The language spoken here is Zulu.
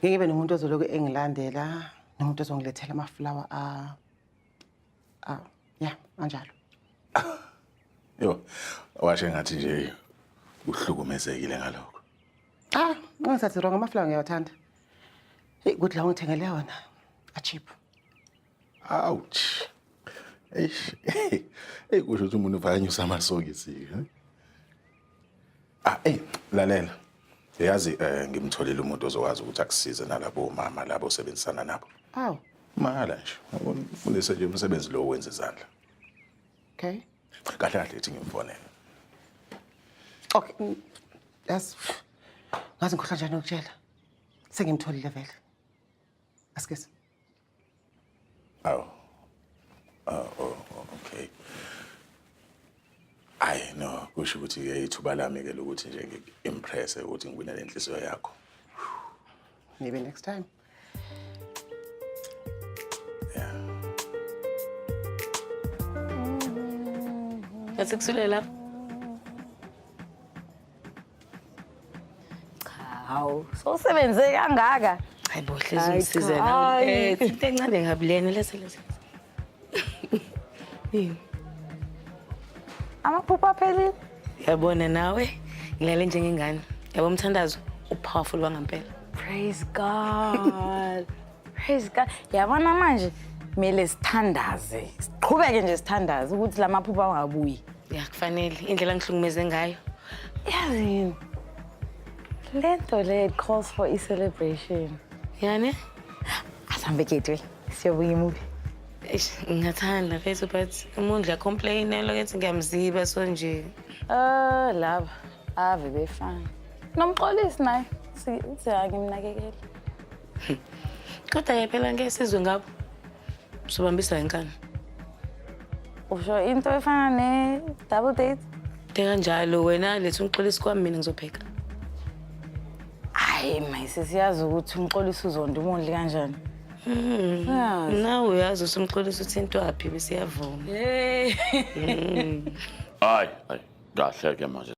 Ngibe nomuntu ozoloku engilandela, nomuntu ozongilethela amaflower yeah, kanjalo. Yo, washe ngathi nje uhlukumezekile ngalokho. Ngingasathi wrong amaflower ngiyawathanda. Hey, kuthi la ungithengele wona. Cheap. Ouch. Eish. Hey, kusho ukuthi umuntu uvanyusa amasokisi, lalela. Yazi ngimtholile umuntu ozokwazi ukuthi akusize nalabo mama labo osebenzisana nabo. Mahala nje. Ufundise nje umsebenzi lo wenza izandla. Okay. Kahle kahle ethi ngimfonele. Okay. Yes. Ngazi ngikhohlwa njani ukutshela. Sengimtholile vele. Asikese. Okay. Hayi no, kusho ukuthi ke ithuba lami ke lokuthi nje ngimpress ukuthi ngibone lenhliziyo yakho. Maybe next time. Yeah. Yathi kusule lapha. Hawu, sosebenze kangaka. Hayi bo hlezi ngisize nawe. Into encane ngabilene lese. Amaphupho aphelile. Yabona nawe ngilale njengengane. Yabo umthandazo upowerful wangampela. Praise God. Praise God. Yabona manje kumele sithandaze. Siqhubeke nje sithandaze ukuthi lamaphupho angabuyi. Ya kufanele indlela ngihlukumeze ngayo. Yazini. Lento le calls for a celebration. Yani? Asambe ketwe. Siyobuya movie. Ngingathanda mfethu but umuntu la complainela ukuthi ngiyamziba so nje. Lava ave befana. Nomxolisi naye uthi akimnakekela. Kodwa phela ngeke sizwe ngabo. Sobambisa inkani. Usho into efana ne double date? Kanjalo wena lethu umxolisi kwami mina ngizopheka. Hayi mayise siyazi ukuthi umxolisi uzonda umondli kanjani. Nawe uyazi usumxolisa uthi into yaphi bese yavuma. Hayi, kahle ke manje.